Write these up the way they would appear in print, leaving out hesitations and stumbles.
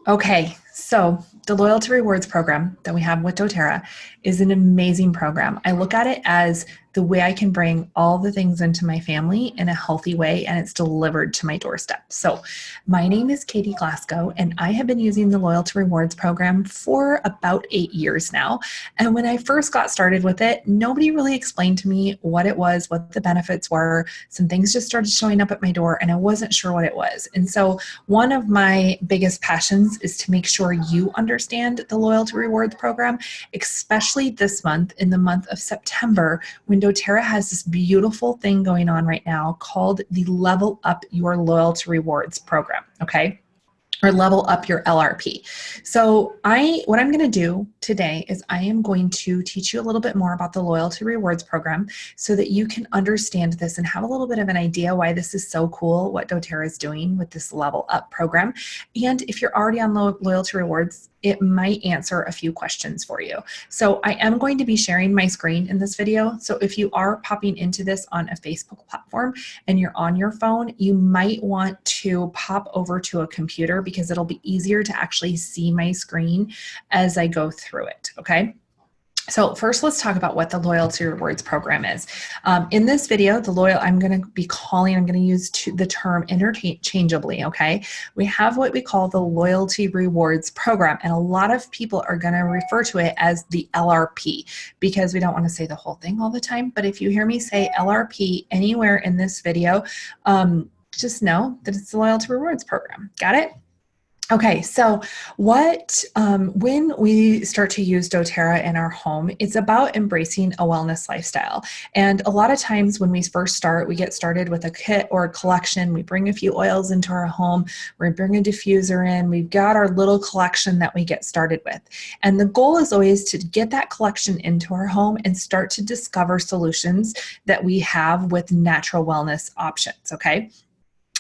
Okay, so the loyalty rewards program that we have with doTERRA is an amazing program. I look at it as the way I can bring all the things into my family in a healthy way, and it's delivered to my doorstep. So my name is Katie Glasgow, and I have been using the loyalty rewards program for about 8 years now. And when I first got started with it, nobody really explained to me what it was, what the benefits were. Some things just started showing up at my door, and I wasn't sure what it was. And so one of my biggest passions is to make sure you understand the loyalty rewards program, especially this month, in the month of September, when doTERRA has this beautiful thing going on right now called the Level Up Your Loyalty Rewards program, okay? Or level up your LRP. So what I'm going to do today is I am going to teach you a little bit more about the loyalty rewards program so that you can understand this and have a little bit of an idea why this is so cool, what doTERRA is doing with this level up program. And if you're already on loyalty rewards, it might answer a few questions for you. So I am going to be sharing my screen in this video. So if you are popping into this on a Facebook platform and you're on your phone, you might want to pop over to a computer because it'll be easier to actually see my screen as I go through it, okay? So first, let's talk about what the loyalty rewards program is. In this video, I'm going to use the term interchangeably, okay? We have what we call the loyalty rewards program, and a lot of people are going to refer to it as the LRP because we don't want to say the whole thing all the time. But if you hear me say LRP anywhere in this video, just know that it's the loyalty rewards program. Got it? Okay, so when we start to use doTERRA in our home, it's about embracing a wellness lifestyle. And a lot of times when we first start, we get started with a kit or a collection. We bring a few oils into our home. We bring a diffuser in. We've got our little collection that we get started with. And the goal is always to get that collection into our home and start to discover solutions that we have with natural wellness options, okay?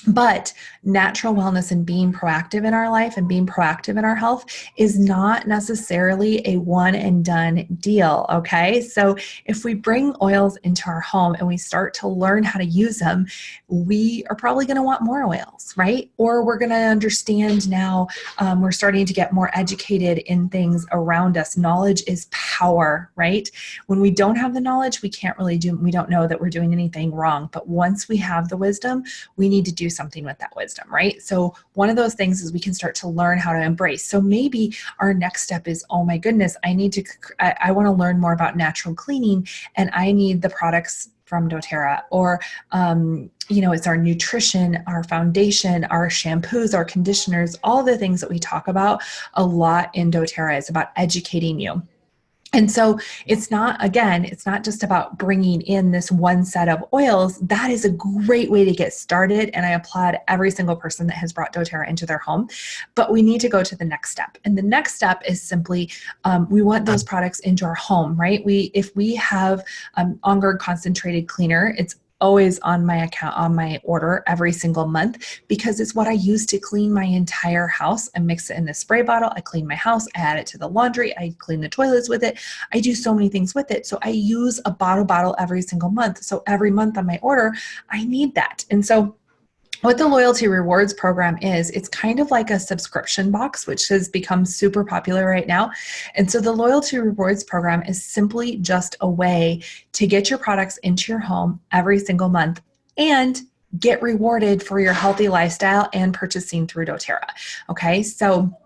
But natural wellness and being proactive in our life and being proactive in our health is not necessarily a one and done deal, okay? So if we bring oils into our home and we start to learn how to use them, we are probably going to want more oils, right? Or we're going to understand now, we're starting to get more educated in things around us. Knowledge is power, right? When we don't have the knowledge, we don't know that we're doing anything wrong. But once we have the wisdom, we need to do something with that wisdom, right? So one of those things is we can start to learn how to embrace. So maybe our next step is, oh my goodness, I want to learn more about natural cleaning, and I need the products from doTERRA, or it's our nutrition, our foundation, our shampoos, our conditioners, all the things that we talk about a lot in doTERRA is about educating you. And so it's not just about bringing in this one set of oils. That is a great way to get started, and I applaud every single person that has brought doTERRA into their home. But we need to go to the next step. And the next step is simply, we want those products into our home, right? If we have On Guard concentrated cleaner, it's always on my account, on my order every single month, because it's what I use to clean my entire house. I mix it in the spray bottle. I clean my house. I add it to the laundry. I clean the toilets with it. I do so many things with it. So I use a bottle every single month. So every month on my order, I need that. And so what the loyalty rewards program is, it's kind of like a subscription box, which has become super popular right now. And so the loyalty rewards program is simply just a way to get your products into your home every single month and get rewarded for your healthy lifestyle and purchasing through doTERRA. Okay, so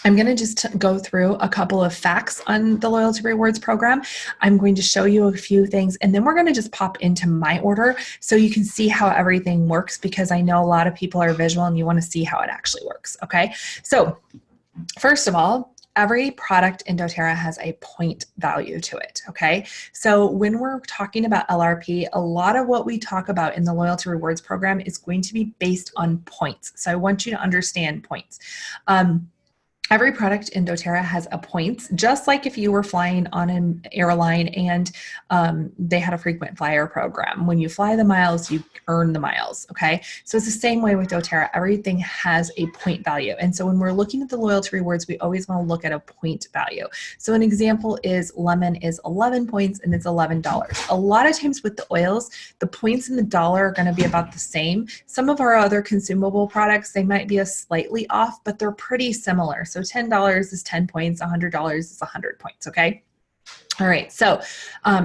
I'm going to just go through a couple of facts on the loyalty rewards program. I'm going to show you a few things, and then we're going to just pop into my order so you can see how everything works, because I know a lot of people are visual and you want to see how it actually works. Okay, so first of all, every product in doTERRA has a point value to it, okay? So when we're talking about LRP, a lot of what we talk about in the loyalty rewards program is going to be based on points. So I want you to understand points. Every product in doTERRA has a points, just like if you were flying on an airline and they had a frequent flyer program. When you fly the miles, you earn the miles, okay? So it's the same way with doTERRA. Everything has a point value. And so when we're looking at the loyalty rewards, we always want to look at a point value. So an example is lemon is 11 points and it's $11. A lot of times with the oils, the points in the dollar are going to be about the same. Some of our other consumable products, they might be a slightly off, but they're pretty similar. So $10 is 10 points, $100 is 100 points, okay? All right, so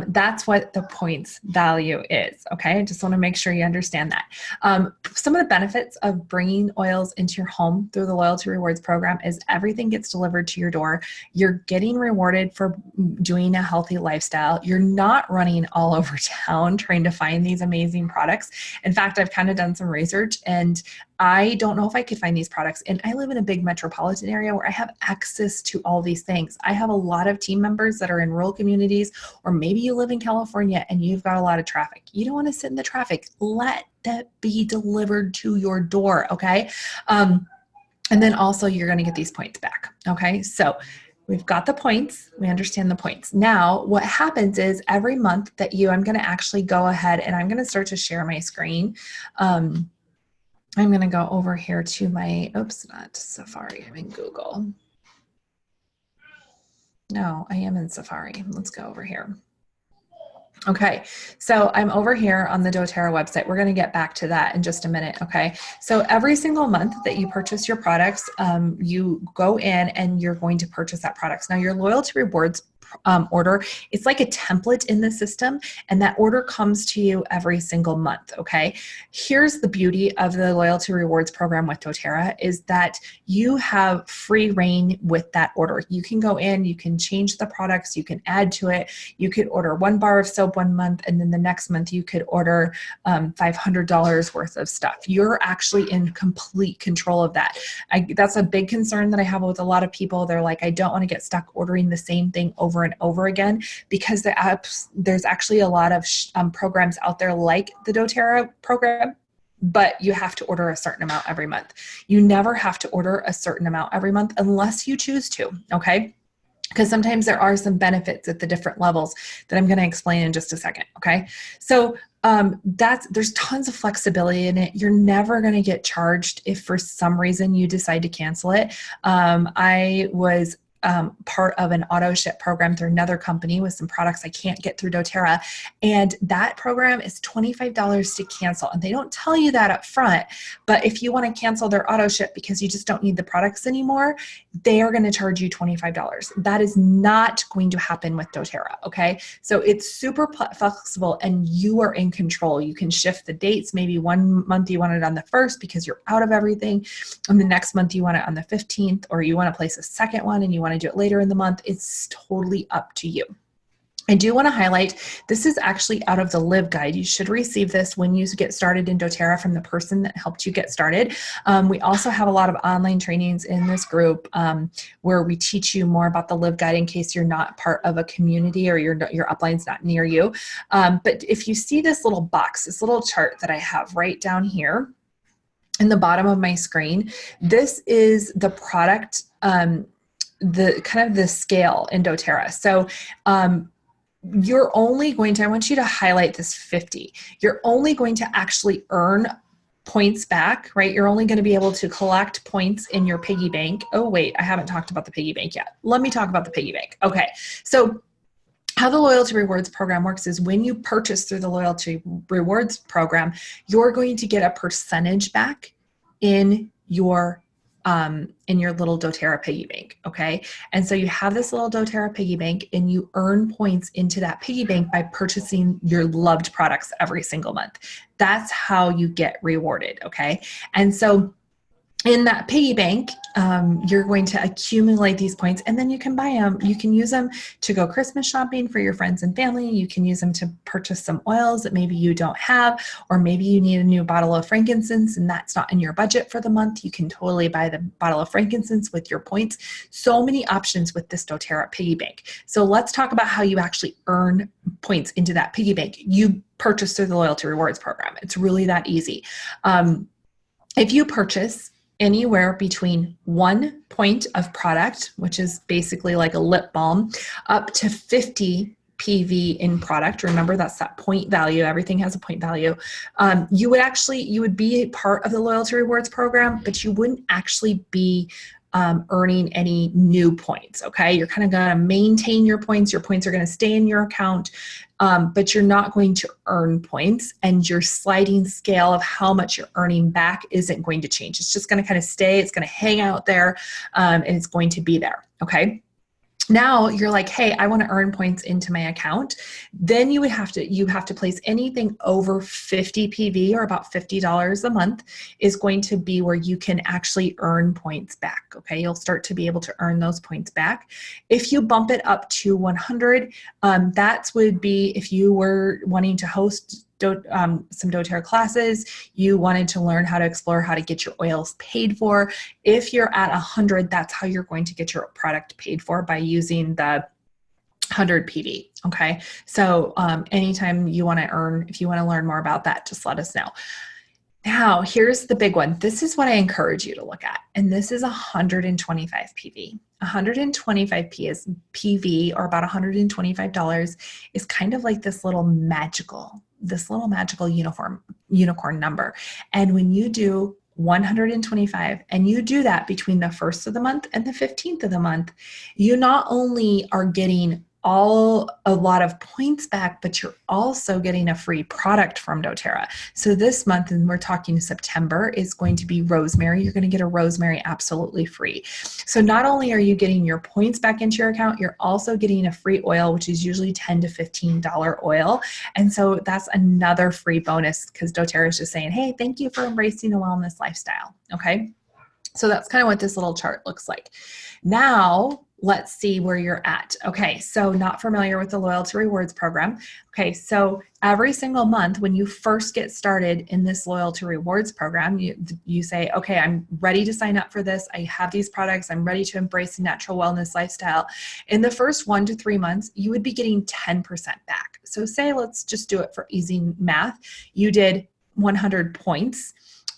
that's what the points value is, okay? I just want to make sure you understand that. Some of the benefits of bringing oils into your home through the Loyalty Rewards program is everything gets delivered to your door. You're getting rewarded for doing a healthy lifestyle. You're not running all over town trying to find these amazing products. In fact, I've kind of done some research and I don't know if I could find these products. And I live in a big metropolitan area where I have access to all these things. I have a lot of team members that are in rural communities, or maybe you live in California and you've got a lot of traffic. You don't want to sit in the traffic. Let that be delivered to your door, okay? And then also you're going to get these points back, okay? So we've got the points. We understand the points. Now, what happens is every month that I'm going to actually go ahead and I'm going to start to share my screen. I'm going to go over here to my, oops, not Safari, I'm in Google. No, I am in Safari. Let's go over here. Okay, so I'm over here on the doTERRA website. We're going to get back to that in just a minute, okay? So every single month that you purchase your products, you go in and you're going to purchase that products. Now your loyalty rewards order, it's like a template in the system, and that order comes to you every single month, okay? Here's the beauty of the loyalty rewards program with doTERRA is that you have free reign with that order. You can go in, you can change the products, you can add to it. You could order 1 bar of soap one month, and then the next month you could order $500 worth of stuff. You're actually in complete control of that. That's a big concern that I have with a lot of people. They're like, I don't want to get stuck ordering the same thing over and over again, because there's actually a lot of programs out there like the doTERRA program, but you have to order a certain amount every month. You never have to order a certain amount every month unless you choose to, okay? Because sometimes there are some benefits at the different levels that I'm going to explain in just a second, okay? So there's tons of flexibility in it. You're never going to get charged if for some reason you decide to cancel it. I was part of an auto ship program through another company with some products I can't get through doTERRA. And that program is $25 to cancel. And they don't tell you that up front, but if you want to cancel their auto ship because you just don't need the products anymore, they are going to charge you $25. That is not going to happen with doTERRA, okay? So it's super flexible and you are in control. You can shift the dates. Maybe one month you want it on the 1st because you're out of everything. And the next month you want it on the 15th, or you want to place a second one and you want to do it later in the month. It's totally up to you. I do want to highlight, this is actually out of the Live Guide. You should receive this when you get started in doTERRA from the person that helped you get started. We also have a lot of online trainings in this group where we teach you more about the Live Guide in case you're not part of a community or your upline's not near you. But if you see this little box, this little chart that I have right down here in the bottom of my screen, this is the product, the kind of the scale in doTERRA. So you're only going to, I want you to highlight this 50. You're only going to actually earn points back, right? You're only going to be able to collect points in your piggy bank. Oh, wait, I haven't talked about the piggy bank yet. Let me talk about the piggy bank. Okay, so how the Loyalty Rewards program works is when you purchase through the Loyalty Rewards program, you're going to get a percentage back in your little doTERRA piggy bank, okay? And so you have this little doTERRA piggy bank and you earn points into that piggy bank by purchasing your loved products every single month. That's how you get rewarded, okay? And so in that piggy bank, you're going to accumulate these points and then you can buy them. You can use them to go Christmas shopping for your friends and family. You can use them to purchase some oils that maybe you don't have, or maybe you need a new bottle of frankincense and that's not in your budget for the month. You can totally buy the bottle of frankincense with your points. So many options with this doTERRA piggy bank. So let's talk about how you actually earn points into that piggy bank. You purchase through the Loyalty Rewards program. It's really that easy. If you purchase anywhere between 1 point of product, which is basically like a lip balm, up to 50 PV in product. Remember, that's that point value. Everything has a point value. You would be a part of the loyalty rewards program, but you wouldn't actually be earning any new points. Okay. You're kind of going to maintain your points. Your points are going to stay in your account, but you're not going to earn points, and your sliding scale of how much you're earning back isn't going to change. It's just going to kind of stay. It's going to hang out there, and it's going to be there. Okay. Now you're like, hey, I want to earn points into my account. Then you have to place anything over 50 PV, or about $50 a month, is going to be where you can actually earn points back. Okay. You'll start to be able to earn those points back. If you bump it up to 100, that would be if you were wanting to host some doTERRA classes, you wanted to learn how to explore how to get your oils paid for. If you're at 100, that's how you're going to get your product paid for, by using the 100 PV. Okay. So anytime you want to earn, if you want to learn more about that, just let us know. Now, here's the big one. This is what I encourage you to look at. And this is 125 PV. 125 PV, or about $125, is kind of like this little magical unicorn number. And when you do 125, and you do that between the 1st of the month and the 15th of the month, you not only are getting a lot of points back, but you're also getting a free product from doTERRA. So this month, and we're talking September, is going to be rosemary. You're going to get a rosemary absolutely free. So not only are you getting your points back into your account, you're also getting a free oil, which is usually $10 to $15 oil. And so that's another free bonus, because doTERRA is just saying, hey, thank you for embracing the wellness lifestyle. Okay. So that's kind of what this little chart looks like. Now, let's see where you're at. Okay, so not familiar with the loyalty rewards program. Okay, so every single month when you first get started in this loyalty rewards program, you say, okay, I'm ready to sign up for this. I have these products. I'm ready to embrace a natural wellness lifestyle. In the first 1 to 3 months, you would be getting 10% back. So say, let's just do it for easy math. You did 100 points.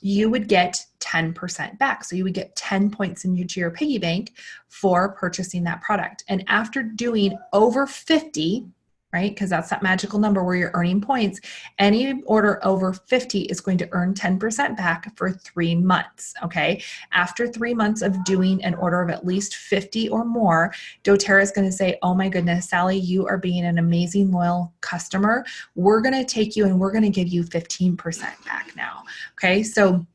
You would get 10% back. So you would get 10 points into your piggy bank for purchasing that product. And after doing over 50, right, because that's that magical number where you're earning points, any order over 50 is going to earn 10% back for 3 months. Okay. After 3 months of doing an order of at least 50 or more, doTERRA is going to say, oh my goodness, Sally, you are being an amazing loyal customer. We're going to take you and we're going to give you 15% back now. Okay. So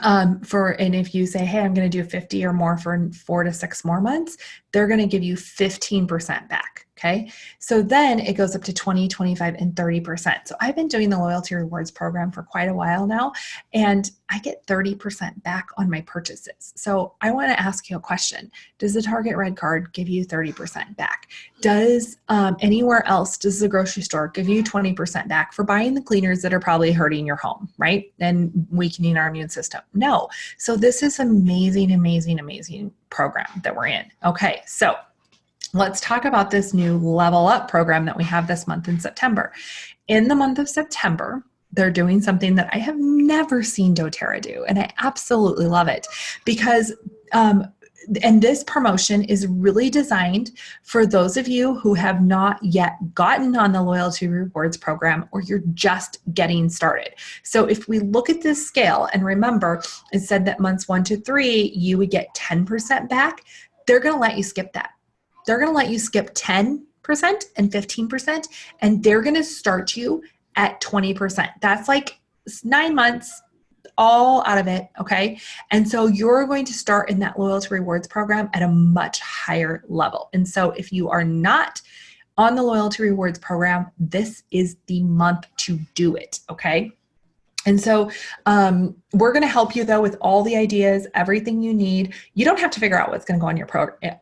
and if you say, hey, I'm going to do 50 or more for 4 to 6 more months, they're going to give you 15% back. Okay. So then it goes up to 20, 25, and 30%. So I've been doing the loyalty rewards program for quite a while now, and I get 30% back on my purchases. So I want to ask you a question. Does the Target Red Card give you 30% back? Does anywhere else, does the grocery store give you 20% back for buying the cleaners that are probably hurting your home, right? And weakening our immune system? No. So this is amazing, amazing, amazing program that we're in. Okay. So let's talk about this new Level Up program that we have this month in September. In the month of September, they're doing something that I have never seen doTERRA do, and I absolutely love it, because and this promotion is really designed for those of you who have not yet gotten on the loyalty rewards program, or you're just getting started. So if we look at this scale, and remember, it said that months 1 to 3, you would get 10% back. They're going to let you skip that. They're going to let you skip 10% and 15%, and they're going to start you at 20%. That's like 9 months, all out of it. Okay. And so you're going to start in that loyalty rewards program at a much higher level. And so if you are not on the loyalty rewards program, this is the month to do it. Okay. And so we're going to help you though with all the ideas, everything you need. You don't have to figure out what's going to go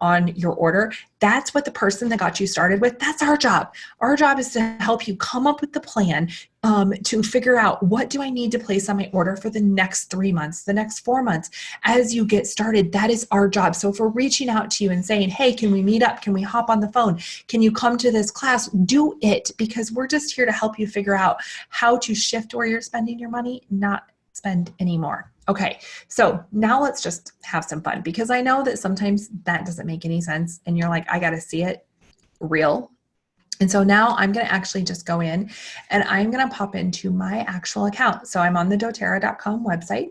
on your order. That's what the person that got you started with, that's our job. Our job is to help you come up with the plan to figure out, what do I need to place on my order for the next 3 months, the next 4 months as you get started. That is our job. So if we're reaching out to you and saying, hey, can we meet up? Can we hop on the phone? Can you come to this class? Do it, because we're just here to help you figure out how to shift where you're spending your money, not spend any more. Okay, so now let's just have some fun, because I know that sometimes that doesn't make any sense and you're like, I got to see it real. And so now I'm going to actually just go in and I'm going to pop into my actual account. So I'm on the doTERRA.com website.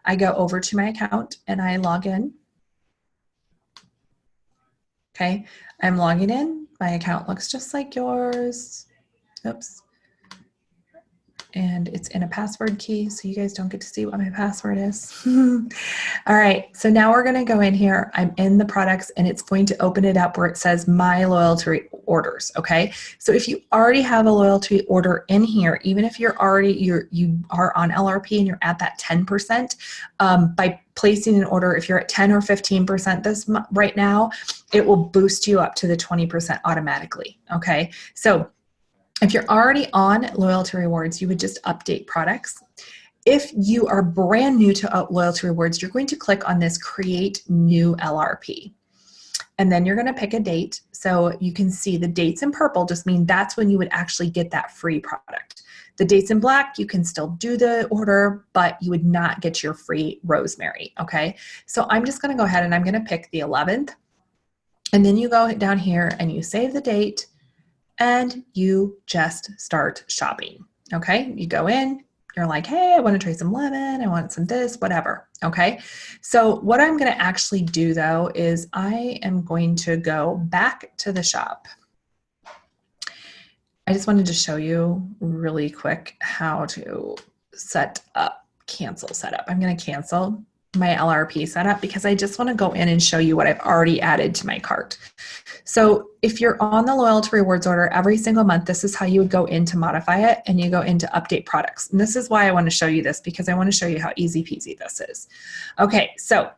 I go over to my account and I log in. Okay, I'm logging in. My account looks just like yours. Oops. And it's in a password key, so you guys don't get to see what my password is. All right, so now we're gonna go in here. I'm in the products and it's going to open it up where it says my loyalty orders, okay? So if you already have a loyalty order in here, even if you are on LRP and you're at that 10%, by placing an order, if you're at 10 or 15% this right now, it will boost you up to the 20% automatically, okay? So if you're already on loyalty rewards, you would just update products. If you are brand new to loyalty rewards, you're going to click on this create new LRP. And then you're going to pick a date. So you can see the dates in purple just mean that's when you would actually get that free product. The dates in black, you can still do the order, but you would not get your free rosemary. Okay. So I'm just going to go ahead and I'm going to pick the 11th. And then you go down here and you save the date. And you just start shopping, okay? You go in, you're like, hey, I want to try some lemon, I want some this, whatever, okay? So what I'm going to actually do, though, is I am going to go back to the shop. I just wanted to show you really quick how to set up cancel setup. I'm going to cancel my LRP setup because I just want to go in and show you what I've already added to my cart. So if you're on the loyalty rewards order every single month, this is how you would go in to modify it, and you go into update products. And this is why I want to show you this, because I want to show you how easy peasy this is. Okay, so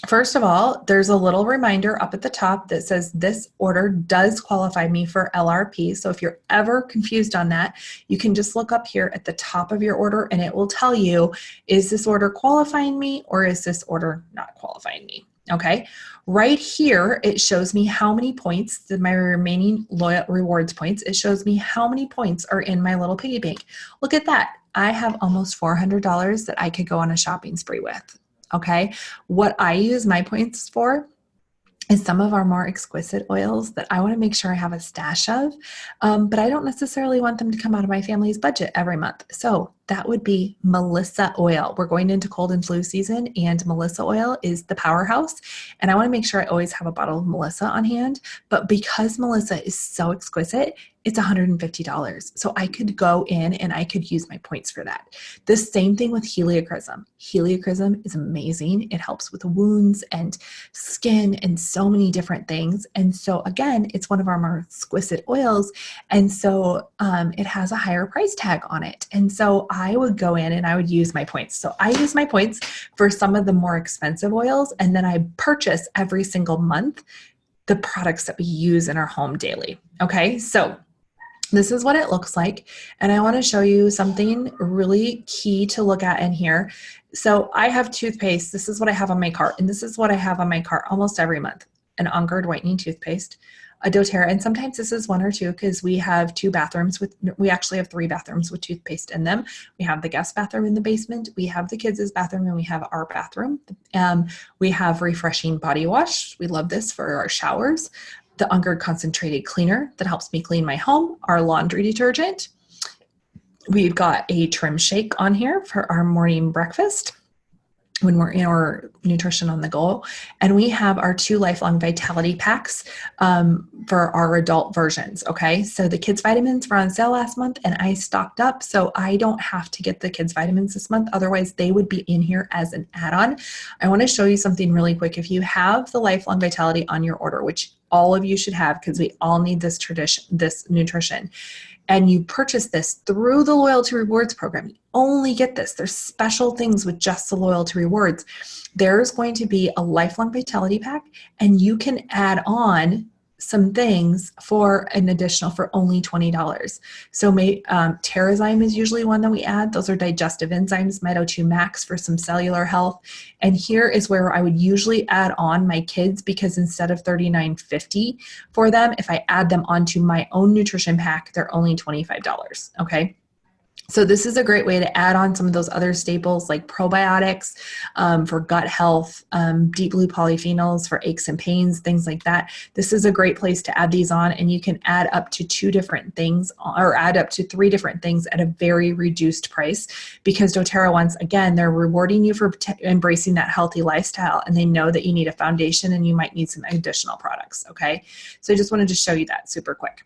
first of all, there's a little reminder up at the top that says this order does qualify me for LRP. So if you're ever confused on that, you can just look up here at the top of your order and it will tell you, is this order qualifying me or is this order not qualifying me? Okay, right here, it shows me how many points, my remaining loyal rewards points, it shows me how many points are in my little piggy bank. Look at that. I have almost $400 that I could go on a shopping spree with. Okay, what I use my points for is some of our more exquisite oils that I want to make sure I have a stash of, but I don't necessarily want them to come out of my family's budget every month. So that would be Melissa oil. We're going into cold and flu season, and Melissa oil is the powerhouse. And I want to make sure I always have a bottle of Melissa on hand. But because Melissa is so exquisite, it's $150. So I could go in and I could use my points for that. The same thing with heliochrysum. Heliochrysum is amazing. It helps with wounds and skin and so many different things. And so again, it's one of our more exquisite oils. And so it has a higher price tag on it. And so I would go in and I would use my points. So I use my points for some of the more expensive oils, and then I purchase every single month the products that we use in our home daily. Okay, so this is what it looks like. And I want to show you something really key to look at in here. So I have toothpaste. This is what I have on my cart. And this is what I have on my cart almost every month. An On Guard whitening toothpaste, a doTERRA, and sometimes this is one or two because we have we actually have 3 bathrooms with toothpaste in them. We have the guest bathroom in the basement, we have the kids' bathroom, and we have our bathroom. We have refreshing body wash. We love this for our showers. The On Guard concentrated cleaner that helps me clean my home, our laundry detergent. We've got a trim shake on here for our morning breakfast when we're in our nutrition on the go. And we have our 2 lifelong vitality packs for our adult versions. Okay. So the kids vitamins were on sale last month and I stocked up. So I don't have to get the kids vitamins this month. Otherwise they would be in here as an add-on. I want to show you something really quick. If you have the lifelong vitality on your order, which all of you should have, because we all need this nutrition, and you purchase this through the loyalty rewards program, you only get this. There's special things with just the loyalty rewards. There's going to be a lifelong vitality pack, and you can add on some things for an additional for only $20. So Terrazyme is usually one that we add. Those are digestive enzymes, Meto2 Max for some cellular health. And here is where I would usually add on my kids, because instead of $39.50 for them, if I add them onto my own nutrition pack, they're only $25. Okay. So this is a great way to add on some of those other staples like probiotics for gut health, deep blue polyphenols for aches and pains, things like that. This is a great place to add these on, and you can add up to 2 different things or add up to 3 different things at a very reduced price, because doTERRA, once again, they're rewarding you for embracing that healthy lifestyle, and they know that you need a foundation and you might need some additional products, okay? So I just wanted to show you that super quick.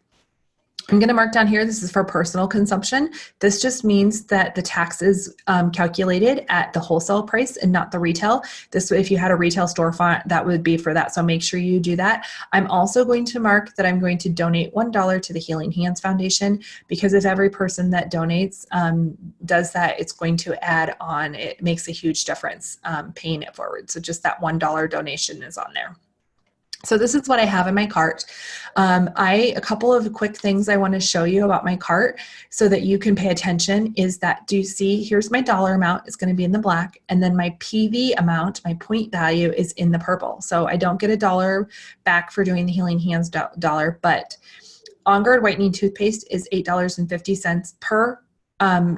I'm going to mark down here, this is for personal consumption. This just means that the tax is calculated at the wholesale price and not the retail. This, if you had a retail storefront, that would be for that. So make sure you do that. I'm also going to mark that I'm going to donate $1 to the Healing Hands Foundation, because if every person that donates does that, it's going to add on. It makes a huge difference paying it forward. So just that $1 donation is on there. So this is what I have in my cart. A couple of quick things I want to show you about my cart so that you can pay attention is that, do you see, here's my dollar amount, it's going to be in the black, and then my PV amount, my point value, is in the purple. So I don't get $1 back for doing the Healing Hands dollar, but On Guard whitening toothpaste is $8.50 per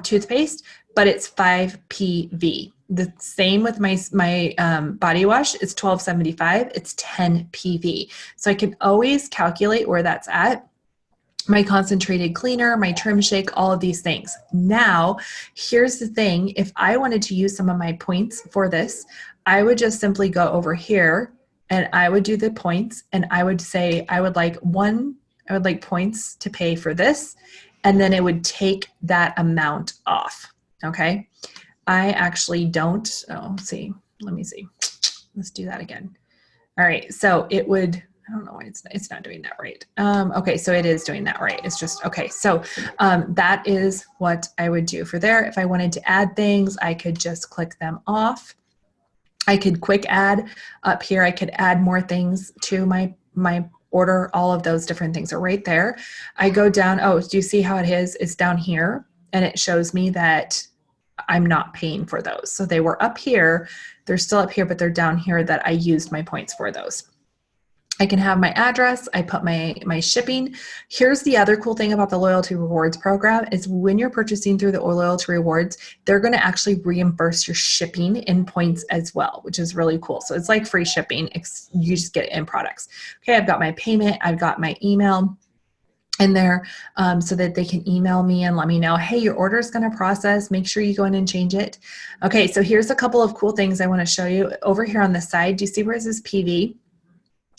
toothpaste, but it's 5 PV. The same with my body wash. It's $12.75. It's 10 PV. So I can always calculate where that's at. My concentrated cleaner, my trim shake, all of these things. Now, here's the thing. If I wanted to use some of my points for this, I would just simply go over here and I would do the points, and I would say I would like points to pay for this, and then it would take that amount off. Okay. I actually don't, let's see. Let's do that again. All right. So it would, I don't know why it's not doing that right. Okay. So it is doing that right. It's just, okay. So that is what I would do for there. If I wanted to add things, I could just click them off. I could quick add up here. I could add more things to my order. All of those different things are right there. I go down. Oh, do you see how it is? It's down here, and it shows me that I'm not paying for those. So they were up here, they're still up here, but they're down here that I used my points for those. I can have my address, I put my shipping. Here's the other cool thing about the Loyalty Rewards program is when you're purchasing through the Loyalty Rewards, they're gonna actually reimburse your shipping in points as well, which is really cool. So it's like free shipping, you just get it in products. Okay, I've got my payment, I've got my email in there so that they can email me and let me know, hey, your order is going to process. Make sure you go in and change it. Okay, so here's a couple of cool things I want to show you. Over here on the side, do you see where it says PV?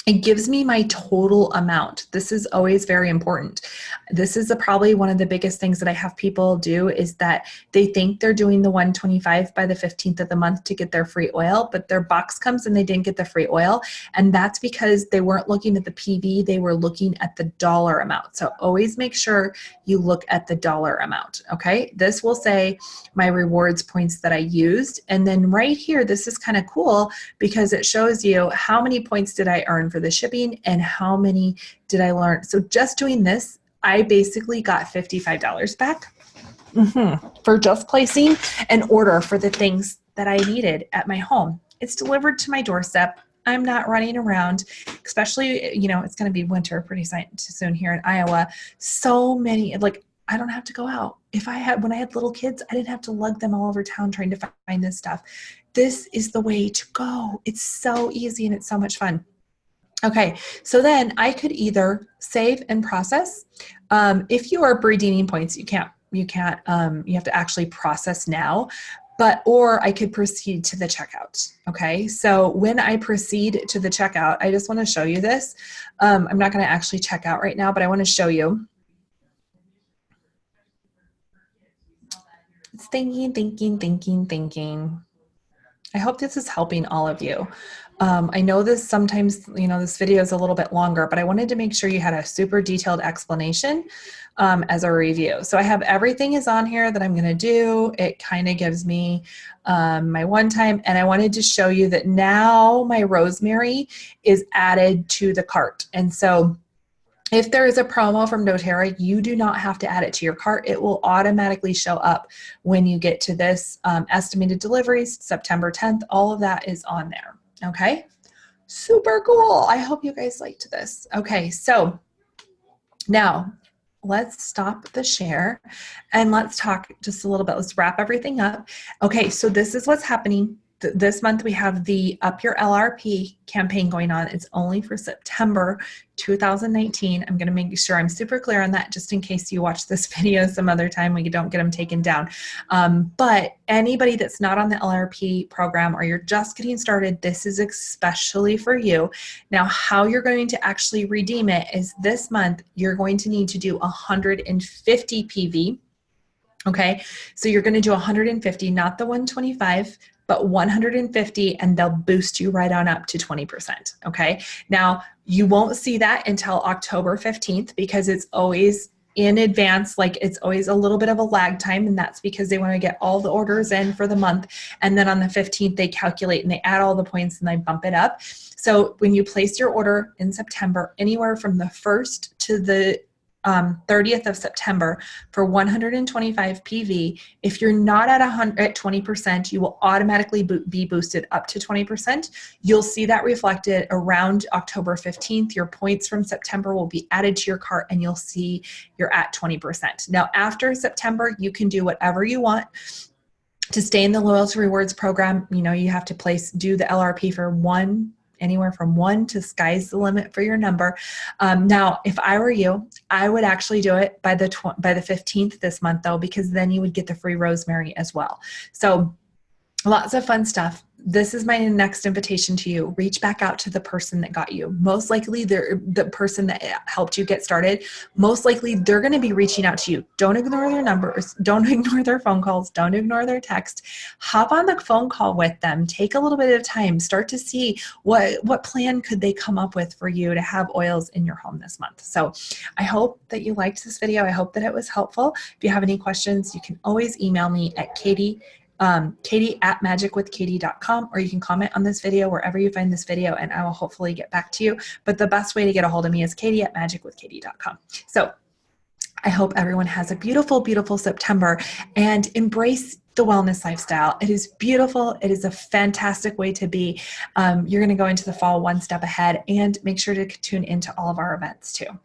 It gives me my total amount. This is always very important. This is probably one of the biggest things that I have people do is that they think they're doing the $125 by the 15th of the month to get their free oil, but their box comes and they didn't get the free oil. And that's because they weren't looking at the PV, they were looking at the dollar amount. So always make sure you look at the dollar amount, okay? This will say my rewards points that I used. And then right here, this is kind of cool because it shows you how many points did I earn for the shipping and how many did I learn. So just doing this, I basically got $55 back for just placing an order for the things that I needed at my home. It's delivered to my doorstep. I'm not running around, especially, you know, it's going to be winter pretty soon here in Iowa. So many, like, I don't have to go out. When I had little kids, I didn't have to lug them all over town trying to find this stuff. This is the way to go. It's so easy and it's so much fun. Okay, so then I could either save and process. If you are redeeming points, you have to actually process now, or I could proceed to the checkout. Okay, so when I proceed to the checkout, I just want to show you this. I'm not going to actually check out right now, but I want to show you. It's thinking. I hope this is helping all of you. I know this sometimes, this video is a little bit longer, but I wanted to make sure you had a super detailed explanation as a review. So I have everything is on here that I'm going to do. It kind of gives me my one time, and I wanted to show you that now my rosemary is added to the cart. And so if there is a promo from doTERRA, you do not have to add it to your cart. It will automatically show up when you get to this. Estimated deliveries, September 10th, all of that is on there. Okay, super cool. I hope you guys liked this. Okay, so now let's stop the share and let's talk just a little bit. Let's wrap everything up. Okay, so this is what's happening. This month we have the Up Your LRP campaign going on. It's only for September 2019. I'm going to make sure I'm super clear on that just in case you watch this video some other time we don't get them taken down. But anybody that's not on the LRP program or you're just getting started, this is especially for you. Now, how you're going to actually redeem it is this month you're going to need to do 150 PV. Okay, so you're going to do 150, not the 125, but 150, and they'll boost you right on up to 20%. Okay, now you won't see that until October 15th because it's always in advance, like it's always a little bit of a lag time, and that's because they want to get all the orders in for the month, and then on the 15th they calculate and they add all the points and they bump it up. So when you place your order in September, anywhere from the 1st to the 30th of September for 125 PV, if you're not at 20%, you will automatically be boosted up to 20%. You'll see that reflected around October 15th. Your points from September will be added to your cart and you'll see you're at 20%. Now, after September, you can do whatever you want. To stay in the loyalty rewards program, you know, you have to do the LRP for anywhere from 1 to sky's the limit for your number. Now, if I were you, I would actually do it by the 15th this month though, because then you would get the free rosemary as well. So lots of fun stuff. This is my next invitation to you. Reach back out to the person that got you. Most likely the person that helped you get started, most likely they're going to be reaching out to you. Don't ignore their numbers. Don't ignore their phone calls. Don't ignore their text. Hop on the phone call with them. Take a little bit of time. Start to see what plan could they come up with for you to have oils in your home this month. So I hope that you liked this video. I hope that it was helpful. If you have any questions, you can always email me at Katie@magicwithkatie.com, or you can comment on this video wherever you find this video and I will hopefully get back to you. But the best way to get a hold of me is Katie@magicwithkatie.com. So I hope everyone has a beautiful, beautiful September and embrace the wellness lifestyle. It is beautiful. It is a fantastic way to be. You're going to go into the fall one step ahead, and make sure to tune into all of our events too.